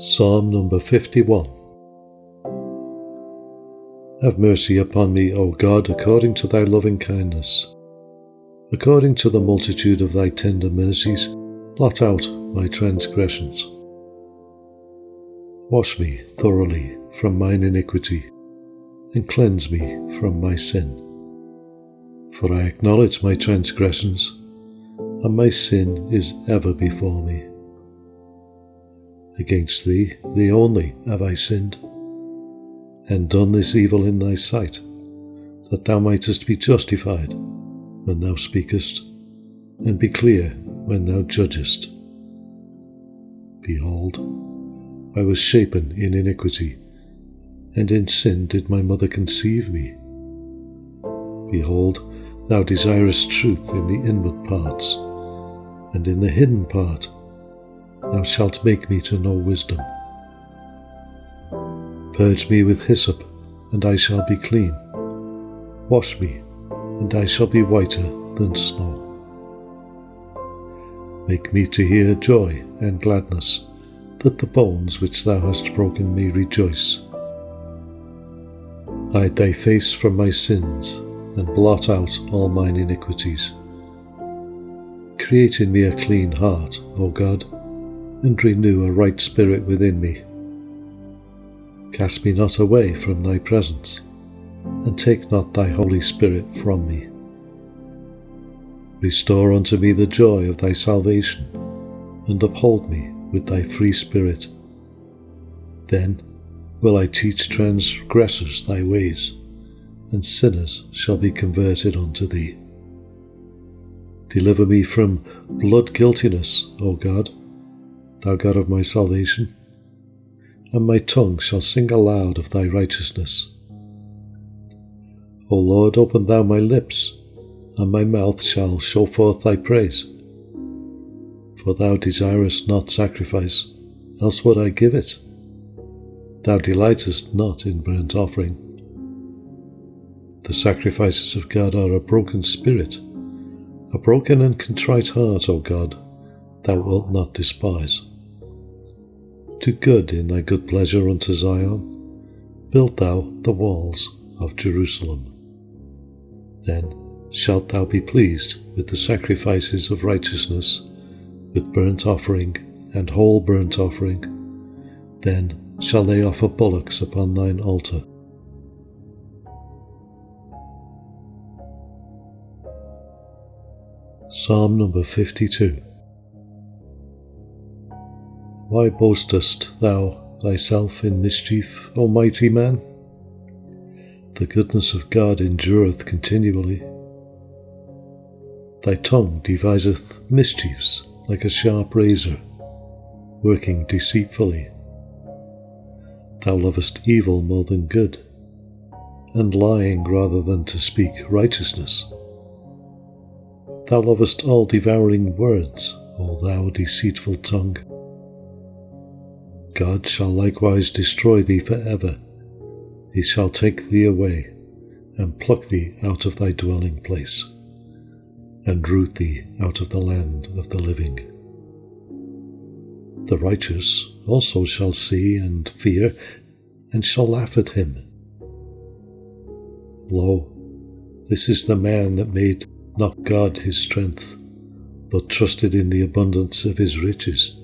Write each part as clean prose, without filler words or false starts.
Psalm number 51. Have mercy upon me, O God, according to thy loving kindness. According to the multitude of thy tender mercies, blot out my transgressions. Wash me thoroughly from mine iniquity, and cleanse me from my sin. For I acknowledge my transgressions, and my sin is ever before me. Against thee only have I sinned, and done this evil in thy sight, that thou mightest be justified when thou speakest, and be clear when thou judgest. Behold, I was shapen in iniquity, and in sin did my mother conceive me. Behold, thou desirest truth in the inward parts, and in the hidden part thou shalt make me to know wisdom. Purge me with hyssop, and I shall be clean. Wash me, and I shall be whiter than snow. Make me to hear joy and gladness, that the bones which thou hast broken may rejoice. Hide thy face from my sins, and blot out all mine iniquities. Create in me a clean heart, O God, and renew a right spirit within me. Cast me not away from thy presence, and take not thy Holy Spirit from me. Restore unto me the joy of thy salvation, and uphold me with thy free spirit. Then will I teach transgressors thy ways, and sinners shall be converted unto thee. Deliver me from blood guiltiness, O God, thou God of my salvation, and my tongue shall sing aloud of thy righteousness. O Lord, open thou my lips, and my mouth shall show forth thy praise. For thou desirest not sacrifice, else would I give it. Thou delightest not in burnt offering. The sacrifices of God are a broken spirit, a broken and contrite heart, O God, thou wilt not despise. Do good in thy good pleasure unto Zion, build thou the walls of Jerusalem. Then shalt thou be pleased with the sacrifices of righteousness, with burnt offering and whole burnt offering. Then shall they offer bullocks upon thine altar. Psalm number 52. Why boastest thou thyself in mischief, O mighty man? The goodness of God endureth continually. Thy tongue deviseth mischiefs like a sharp razor, working deceitfully. Thou lovest evil more than good, and lying rather than to speak righteousness. Thou lovest all devouring words, O thou deceitful tongue. God shall likewise destroy thee for ever. He shall take thee away, and pluck thee out of thy dwelling place, and root thee out of the land of the living. The righteous also shall see and fear, and shall laugh at him. Lo, this is the man that made not God his strength, but trusted in the abundance of his riches,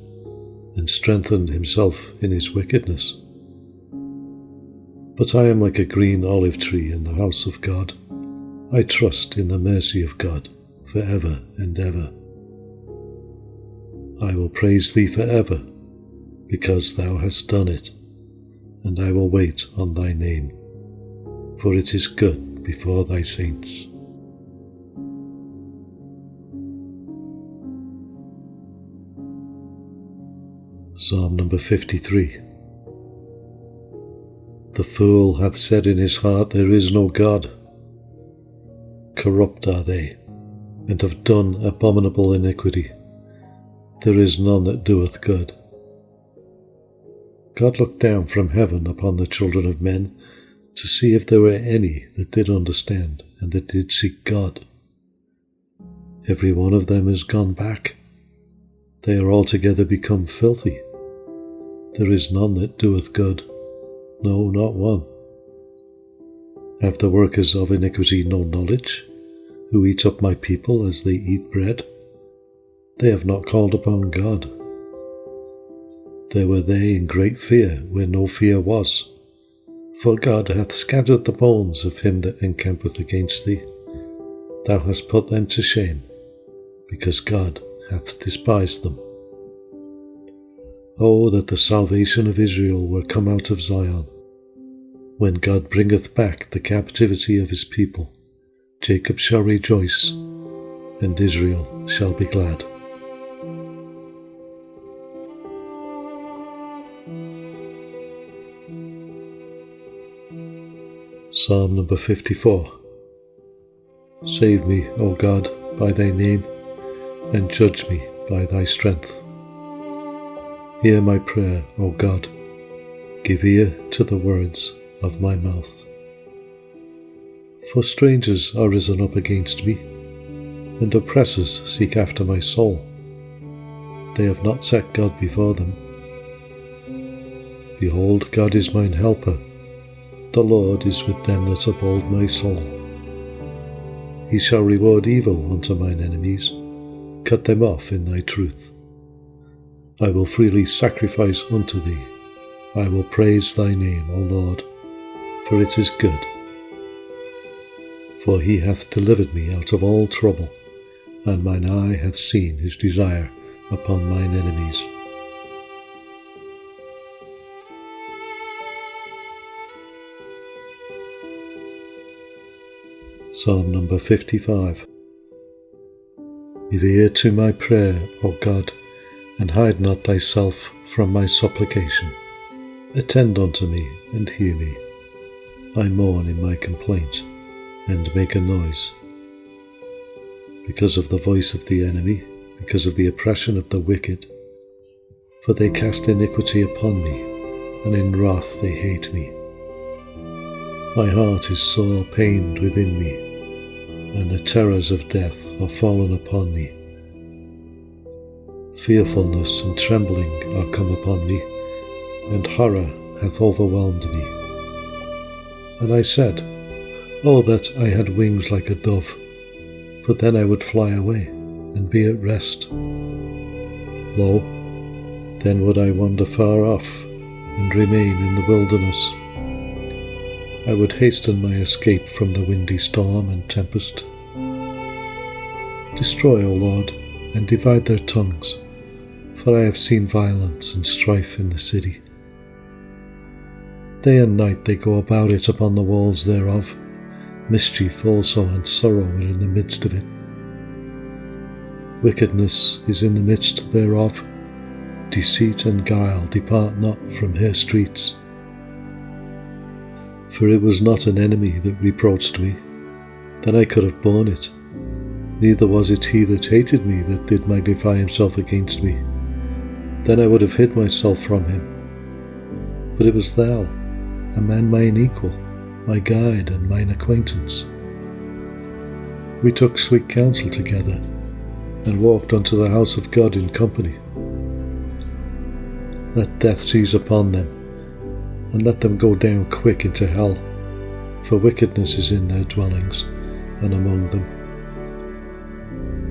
and strengthened himself in his wickedness. But I am like a green olive tree in the house of God. I trust in the mercy of God for ever and ever. I will praise thee for ever, because thou hast done it, and I will wait on thy name, for it is good before thy saints. Psalm number 53. The fool hath said in his heart, there is no God. Corrupt are they, and have done abominable iniquity. There is none that doeth good. God looked down from heaven upon the children of men, to see if there were any that did understand, and that did seek God. Every one of them is gone back. They are altogether become filthy. There is none that doeth good, no, not one. Have the workers of iniquity no knowledge, who eat up my people as they eat bread? They have not called upon God. There were they in great fear where no fear was. For God hath scattered the bones of him that encampeth against thee. Thou hast put them to shame, because God hath despised them. Oh, that the salvation of Israel were come out of Zion. When God bringeth back the captivity of his people, Jacob shall rejoice, and Israel shall be glad. Psalm number 54. Save me, O God, by thy name, and judge me by thy strength. Hear my prayer, O God. Give ear to the words of my mouth. For strangers are risen up against me, and oppressors seek after my soul. They have not set God before them. Behold, God is mine helper. The Lord is with them that uphold my soul. He shall reward evil unto mine enemies, cut them off in thy truth. I will freely sacrifice unto thee. I will praise thy name, O Lord, for it is good. For he hath delivered me out of all trouble, and mine eye hath seen his desire upon mine enemies. Psalm number 55. Give ear to my prayer, O God, and hide not thyself from my supplication. Attend unto me, and hear me. I mourn in my complaint, and make a noise. Because of the voice of the enemy, because of the oppression of the wicked. For they cast iniquity upon me, and in wrath they hate me. My heart is sore pained within me, and the terrors of death are fallen upon me. Fearfulness and trembling are come upon me, and horror hath overwhelmed me. And I said, Oh, that I had wings like a dove, for then I would fly away, and be at rest. Lo, then would I wander far off, and remain in the wilderness. I would hasten my escape from the windy storm and tempest. Destroy, O Lord, and divide their tongues, for I have seen violence and strife in the city. Day and night they go about it upon the walls thereof. Mischief also and sorrow are in the midst of it. Wickedness is in the midst thereof. Deceit and guile depart not from her streets. For it was not an enemy that reproached me, then I could have borne it. Neither was it he that hated me that did magnify himself against me. Then I would have hid myself from him. But it was thou, a man mine equal, my guide and mine acquaintance. We took sweet counsel together, and walked unto the house of God in company. Let death seize upon them, and let them go down quick into hell, for wickedness is in their dwellings, and among them.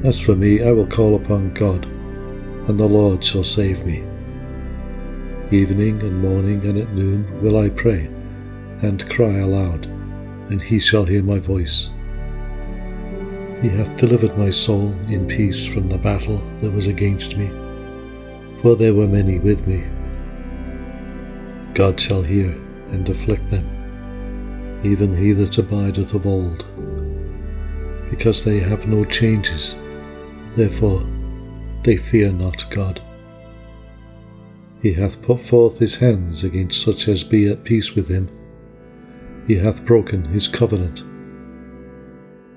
As for me, I will call upon God, and the Lord shall save me. Evening and morning and at noon will I pray, and cry aloud, and he shall hear my voice. He hath delivered my soul in peace from the battle that was against me, for there were many with me. God shall hear and afflict them, even he that abideth of old. Because they have no changes, therefore they fear not God. He hath put forth his hands against such as be at peace with him. He hath broken his covenant.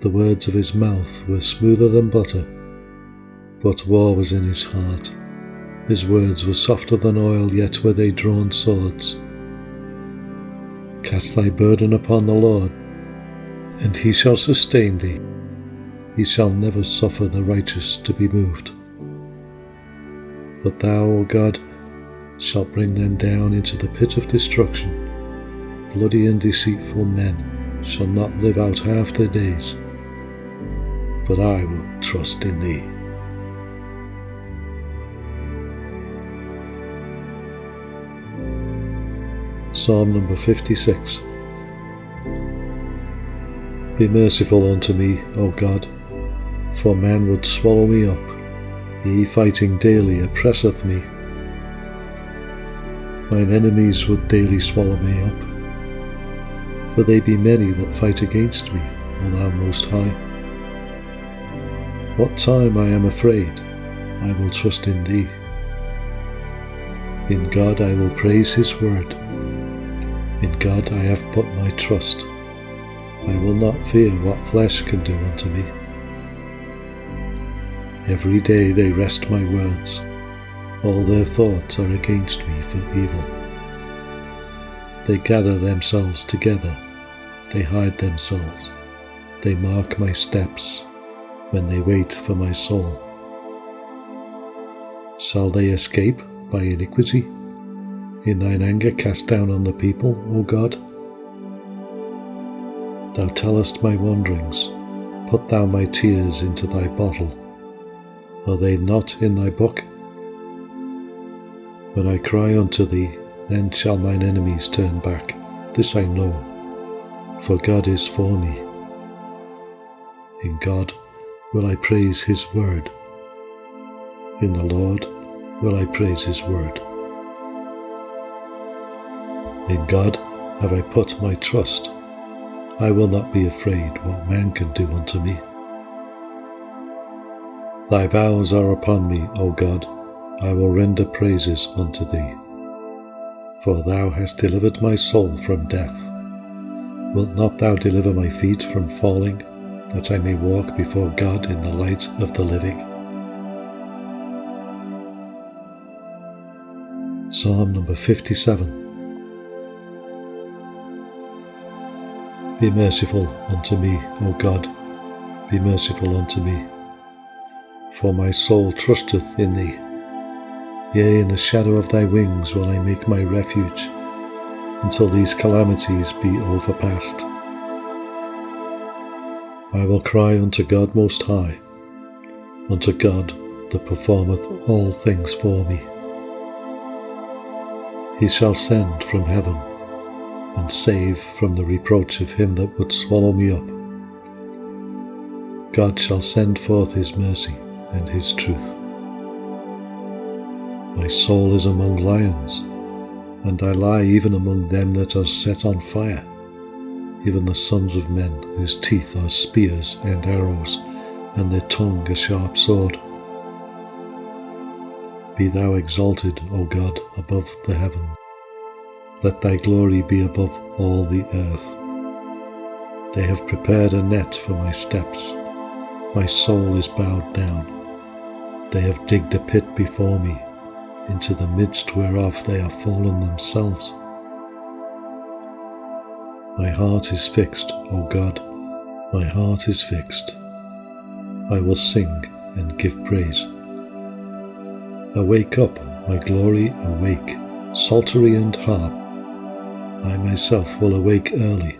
The words of his mouth were smoother than butter, but war was in his heart. His words were softer than oil, yet were they drawn swords. Cast thy burden upon the Lord, and he shall sustain thee. He shall never suffer the righteous to be moved. But thou, O God, shall bring them down into the pit of destruction. Bloody and deceitful men shall not live out half their days, but I will trust in thee. Psalm number 56. Be merciful unto me, O God, for man would swallow me up. He fighting daily oppresseth me. Mine enemies would daily swallow me up, for they be many that fight against me, O thou Most High. What time I am afraid, I will trust in thee. In God I will praise his word. In God I have put my trust. I will not fear what flesh can do unto me. Every day they wrest my words. All their thoughts are against me for evil. They gather themselves together. They hide themselves. They mark my steps when they wait for my soul. Shall they escape by iniquity? In thine anger cast down on the people, O God. Thou tellest my wanderings. Put thou my tears into thy bottle. Are they not in thy book? When I cry unto thee, then shall mine enemies turn back. This I know, for God is for me. In God will I praise his word. In the Lord will I praise his word. In God have I put my trust. I will not be afraid what man can do unto me. Thy vows are upon me, O God. I will render praises unto thee. For thou hast delivered my soul from death. Wilt not thou deliver my feet from falling, that I may walk before God in the light of the living? Psalm number 57. Be merciful unto me, O God, be merciful unto me. For my soul trusteth in thee. Yea, in the shadow of thy wings will I make my refuge, until these calamities be overpast. I will cry unto God Most High, unto God that performeth all things for me. He shall send from heaven, and save from the reproach of him that would swallow me up. God shall send forth his mercy and his truth. My soul is among lions, and I lie even among them that are set on fire, even the sons of men, whose teeth are spears and arrows, and their tongue a sharp sword. Be thou exalted, O God, above the heavens. Let thy glory be above all the earth. They have prepared a net for my steps. My soul is bowed down. They have digged a pit before me, into the midst whereof they are fallen themselves. My heart is fixed, O God, my heart is fixed. I will sing and give praise. Awake up, my glory, awake, psaltery and harp. I myself will awake early.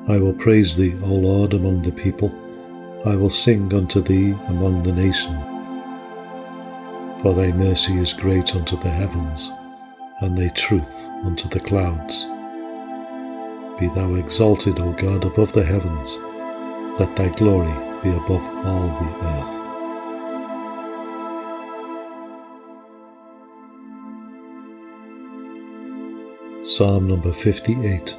I will praise thee, O Lord, among the people. I will sing unto thee among the nations. For thy mercy is great unto the heavens, and thy truth unto the clouds. Be thou exalted, O God, above the heavens. Let thy glory be above all the earth. Psalm number 58.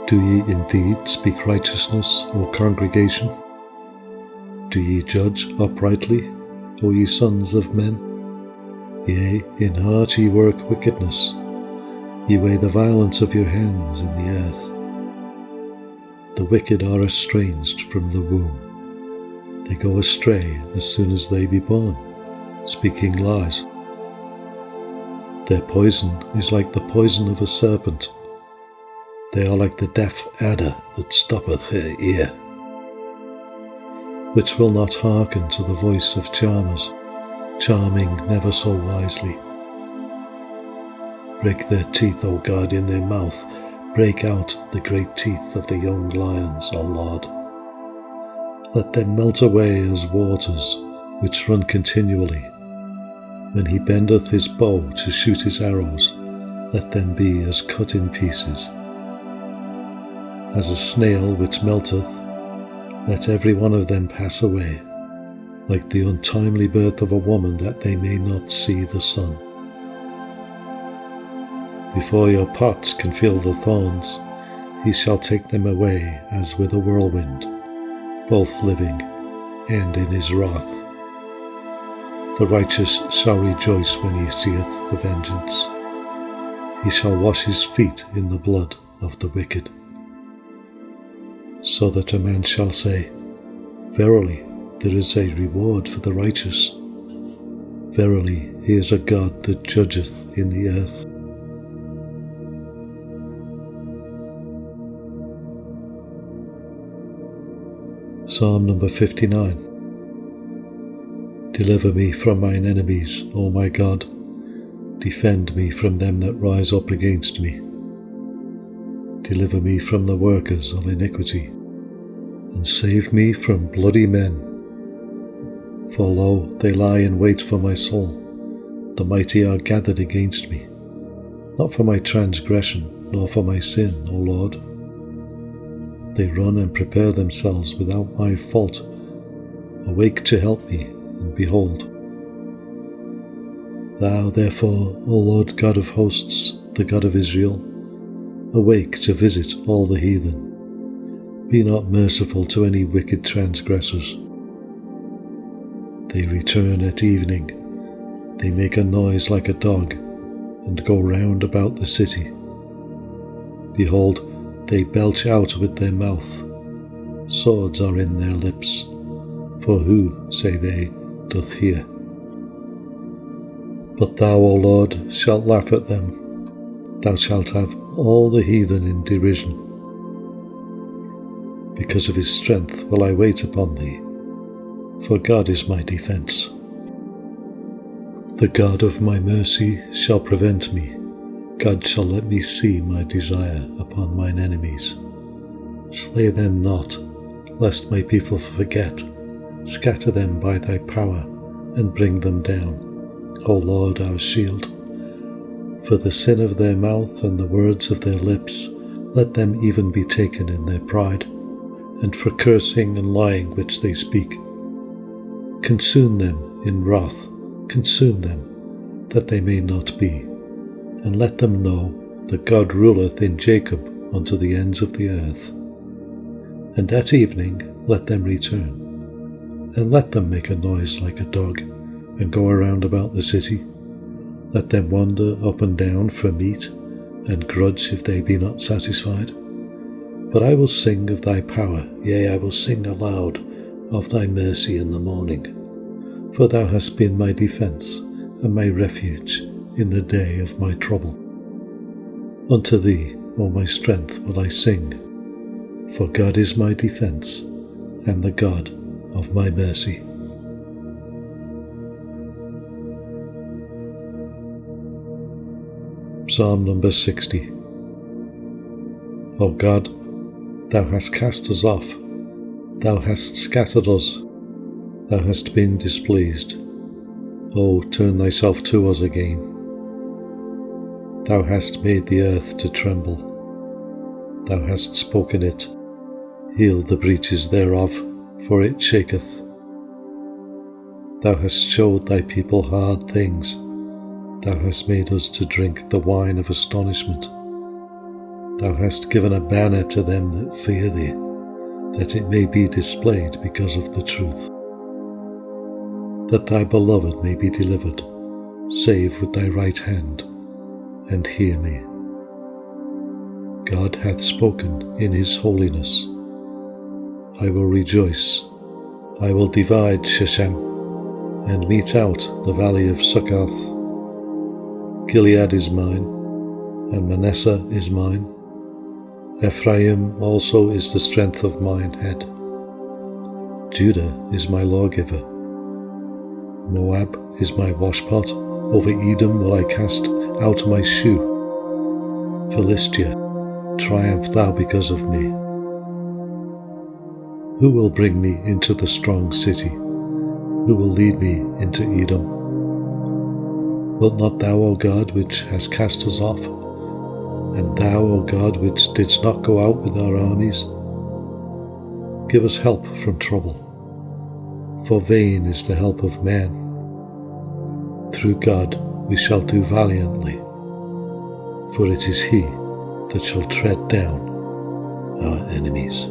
Do ye indeed speak righteousness, O congregation? Do ye judge uprightly, O ye sons of men? Yea, in heart ye work wickedness. Ye weigh the violence of your hands in the earth. The wicked are estranged from the womb. They go astray as soon as they be born, speaking lies. Their poison is like the poison of a serpent. They are like the deaf adder that stoppeth her ear, which will not hearken to the voice of charmers, charming never so wisely. Break their teeth, O God, in their mouth. Break out the great teeth of the young lions, O Lord. Let them melt away as waters, which run continually. When he bendeth his bow to shoot his arrows, let them be as cut in pieces. As a snail which melteth, let every one of them pass away, like the untimely birth of a woman, that they may not see the sun. Before your pots can feel the thorns, he shall take them away as with a whirlwind, both living and in his wrath. The righteous shall rejoice when he seeth the vengeance. He shall wash his feet in the blood of the wicked. So that a man shall say, Verily, there is a reward for the righteous. Verily, he is a God that judgeth in the earth. Psalm number 59. Deliver me from mine enemies, O my God. Defend me from them that rise up against me. Deliver me from the workers of iniquity, and save me from bloody men. For lo, they lie in wait for my soul. The mighty are gathered against me, not for my transgression, nor for my sin, O Lord. They run and prepare themselves without my fault. Awake to help me, and behold. Thou therefore, O Lord God of hosts, the God of Israel, awake to visit all the heathen. Be not merciful to any wicked transgressors. They return at evening. They make a noise like a dog, and go round about the city. Behold, they belch out with their mouth. Swords are in their lips. For who, say they, doth hear? But thou, O Lord, shalt laugh at them. Thou shalt have all the heathen in derision. Because of his strength will I wait upon thee, for God is my defence. The God of my mercy shall prevent me. God shall let me see my desire upon mine enemies. Slay them not, lest my people forget. Scatter them by thy power, and bring them down, O Lord our shield. For the sin of their mouth and the words of their lips, let them even be taken in their pride, and for cursing and lying which they speak. Consume them in wrath, consume them, that they may not be, and let them know that God ruleth in Jacob unto the ends of the earth. And at evening let them return, and let them make a noise like a dog, and go around about the city. Let them wander up and down for meat, and grudge if they be not satisfied. But I will sing of thy power, yea, I will sing aloud of thy mercy in the morning. For thou hast been my defence, and my refuge in the day of my trouble. Unto thee, O my strength, will I sing, for God is my defence, and the God of my mercy. Psalm number 60. O God, thou hast cast us off, thou hast scattered us, thou hast been displeased. O turn thyself to us again. Thou hast made the earth to tremble. Thou hast spoken it. Heal the breaches thereof, for it shaketh. Thou hast showed thy people hard things. Thou hast made us to drink the wine of astonishment. Thou hast given a banner to them that fear thee, that it may be displayed because of the truth. That thy beloved may be delivered, save with thy right hand, and hear me. God hath spoken in his holiness. I will rejoice. I will divide Shechem, and mete out the valley of Succoth. Gilead is mine, and Manasseh is mine. Ephraim also is the strength of mine head. Judah is my lawgiver. Moab is my washpot, over Edom will I cast out my shoe. Philistia, triumph thou because of me. Who will bring me into the strong city? Who will lead me into Edom? Wilt not thou, O God, which hast cast us off, and thou, O God, which didst not go out with our armies? Give us help from trouble, for vain is the help of man. Through God we shall do valiantly, for it is He that shall tread down our enemies.